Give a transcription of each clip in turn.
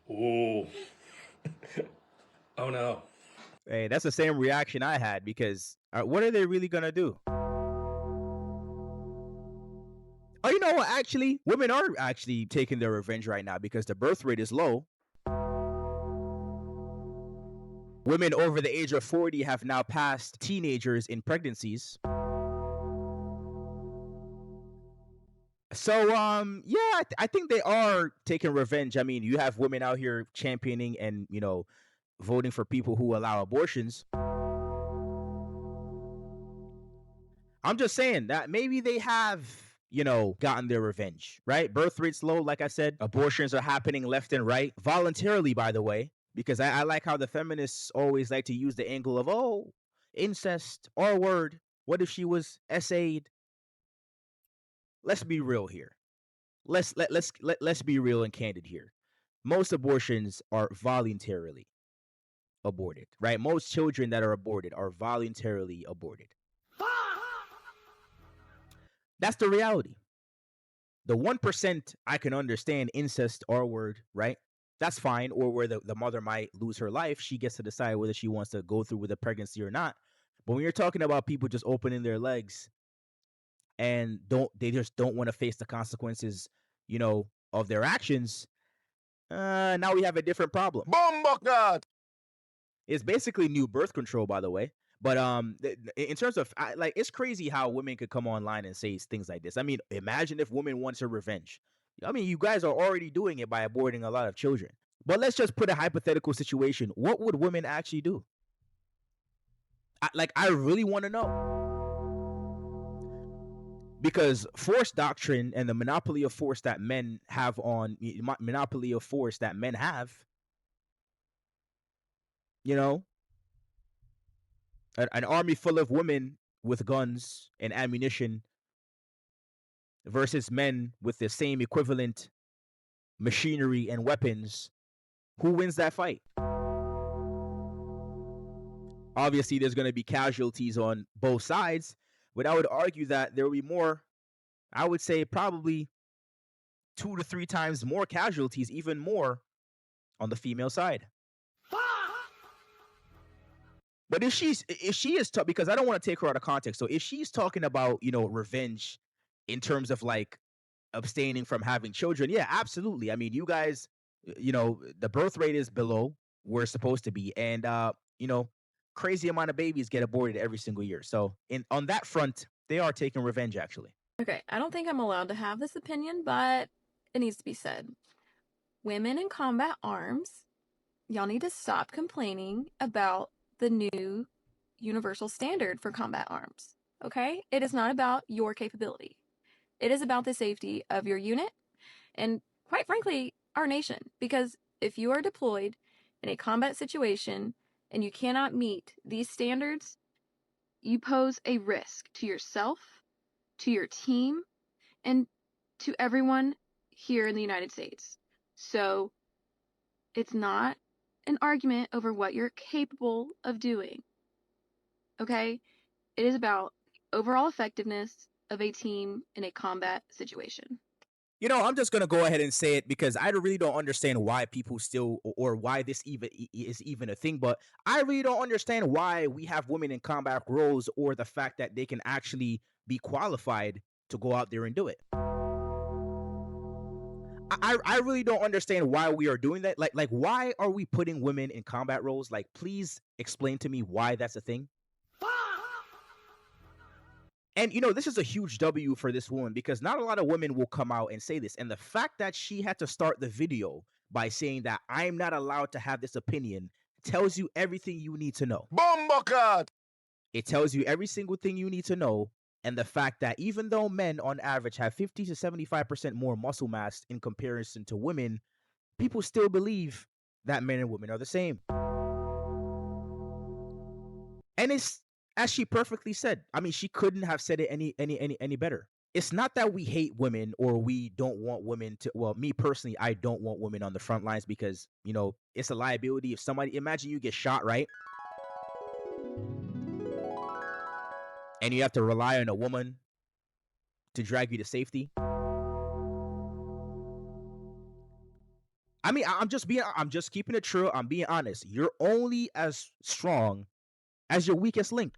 Ooh. Oh no. Hey, that's the same reaction I had because what are they really gonna do? Oh, you know what? Actually, women are actually taking their revenge right now because the birth rate is low. Women over the age of 40 have now passed teenagers in pregnancies. So, yeah, I think they are taking revenge. I mean, you have women out here championing and, voting for people who allow abortions. I'm just saying that maybe they have, gotten their revenge, right? Birth rate's low, like I said. Abortions are happening left and right, voluntarily, by the way, because I like how the feminists always like to use the angle of, oh, incest, R word. What if she was SA'd? Let's be real here. Let's be real and candid here. Most abortions are voluntarily aborted, right? Most children that are aborted are voluntarily aborted. That's the reality. The 1% I can understand incest R word, right? That's fine. Or where the mother might lose her life, she gets to decide whether she wants to go through with a pregnancy or not. But when you're talking about people just opening their legs and they just don't want to face the consequences, of their actions, now we have a different problem. Bomba God! It's basically new birth control, by the way. But in terms of it's crazy how women could come online and say things like this. I mean, imagine if women wanted revenge. I mean, you guys are already doing it by aborting a lot of children. But let's just put a hypothetical situation. What would women actually do? I really want to know. Because force doctrine and the monopoly of force that men have an army full of women with guns and ammunition versus men with the same equivalent machinery and weapons, who wins that fight? Obviously, there's going to be casualties on both sides, but I would argue that there will be more, I would say probably 2 to 3 times more casualties, even more on the female side. But if she is because I don't want to take her out of context. So if she's talking about, revenge in terms of like abstaining from having children, yeah, absolutely. I mean, you guys, the birth rate is below where it's supposed to be, and crazy amount of babies get aborted every single year. So on that front, they are taking revenge, actually. Okay, I don't think I'm allowed to have this opinion, but it needs to be said. Women in combat arms, y'all need to stop complaining about the new universal standard for combat arms, okay? It is not about your capability. It is about the safety of your unit and, quite frankly, our nation. Because if you are deployed in a combat situation and you cannot meet these standards, you pose a risk to yourself, to your team, and to everyone here in the United States. So it's not an argument over what you're capable of doing. Okay? It is about overall effectiveness of a team in a combat situation. I'm just going to go ahead and say it because I really don't understand why people still, or why this is even a thing, but I really don't understand why we have women in combat roles, or the fact that they can actually be qualified to go out there and do it. I really don't understand why we are doing that. Like why are we putting women in combat roles? Like, please explain to me why that's a thing. And, this is a huge W for this woman, because not a lot of women will come out and say this. And the fact that she had to start the video by saying that I'm not allowed to have this opinion tells you everything you need to know. Bomba God! It tells you every single thing you need to know. And the fact that even though men on average have 50 to 75% more muscle mass in comparison to women, people still believe that men and women are the same. And it's, as she perfectly said, I mean, she couldn't have said it any better. It's not that we hate women or we don't want women to, well, me personally, I don't want women on the front lines because, it's a liability. If somebody, imagine you get shot, right? And you have to rely on a woman to drag you to safety. I mean, I'm just keeping it true. I'm being honest. You're only as strong as your weakest link.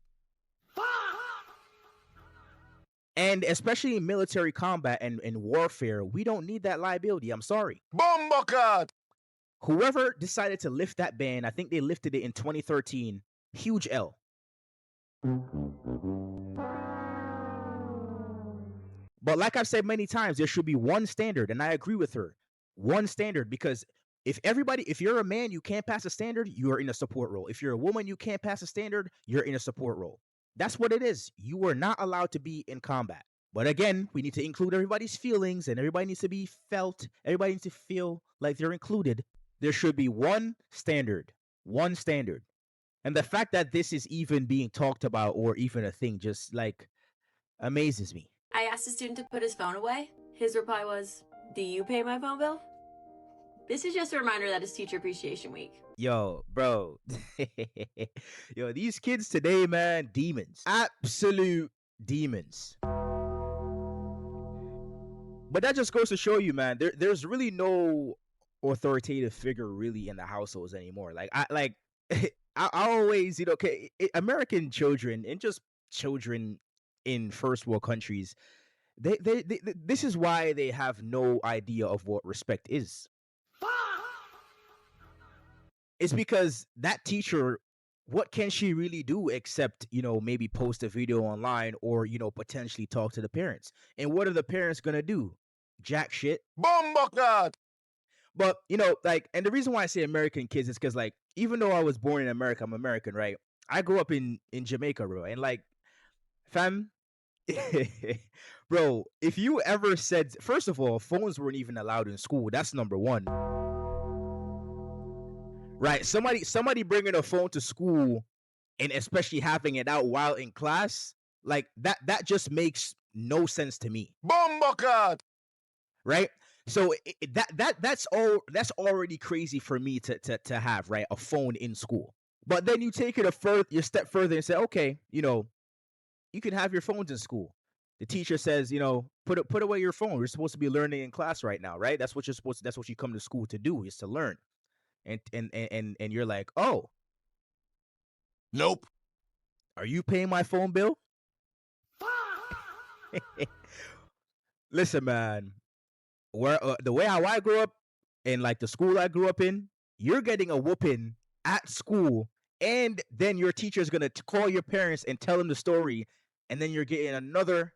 And especially in military combat and warfare, we don't need that liability. I'm sorry. Bomboclat! Whoever decided to lift that ban, I think they lifted it in 2013. Huge L. But like I've said many times, there should be one standard, and I agree with her. One standard, because if you're a man, you can't pass a standard, you are in a support role. If you're a woman, you can't pass a standard, you're in a support role. That's what it is. You are not allowed to be in combat. But again, we need to include everybody's feelings, and everybody needs to be felt. Everybody needs to feel like they're included. There should be one standard. One standard. And the fact that this is even being talked about or even a thing just like amazes me. I asked a student to put his phone away. His reply was, "Do you pay my phone bill?" This is just a reminder that it's Teacher Appreciation Week. Yo, bro. Yo, these kids today, man, demons. Absolute demons. But that just goes to show you, man, there's really no authoritative figure really in the households anymore. Like, I always, American children and just children in first world countries, they this is why they have no idea of what respect is. It's because that teacher, what can she really do except, maybe post a video online or, potentially talk to the parents? And what are the parents going to do? Jack shit. Bomboclat! But, and the reason why I say American kids is because, even though I was born in America, I'm American, right? I grew up in Jamaica, bro. And, fam, bro, if you ever said, first of all, phones weren't even allowed in school. That's number one. Right, somebody bringing a phone to school and especially having it out while in class, like that just makes no sense to me. Bomboclat! Right? So that's already crazy for me to have, right? A phone in school. But then you take it a step further and say, okay, you can have your phones in school. The teacher says, put away your phone. We're supposed to be learning in class right now, right? That's what you come to school to do, is to learn. And you're like, oh, nope. Are you paying my phone bill? Listen, man, the way how I grew up and the school I grew up in, you're getting a whooping at school, and then your teacher's gonna call your parents and tell them the story, and then you're getting another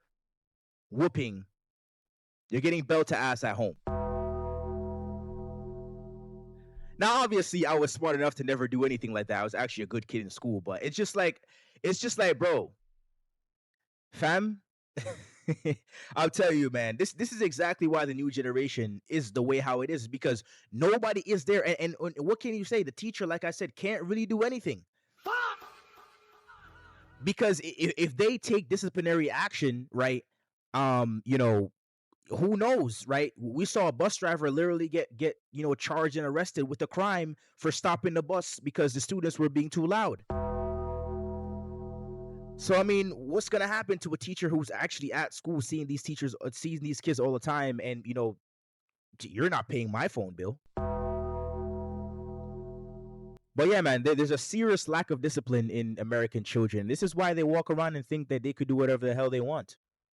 whooping. You're getting belt to ass at home. Now, obviously, I was smart enough to never do anything like that. I was actually a good kid in school, but it's just like, bro, fam, I'll tell you, man, this is exactly why the new generation is the way how it is, because nobody is there. And what can you say? The teacher, like I said, can't really do anything. Because if they take disciplinary action, right, who knows, right? We saw a bus driver literally get charged and arrested with a crime for stopping the bus because the students were being too loud. So, I mean, what's going to happen to a teacher who's actually at school seeing these kids all the time, and, you're not paying my phone bill? But yeah, man, there's a serious lack of discipline in American children. This is why they walk around and think that they could do whatever the hell they want.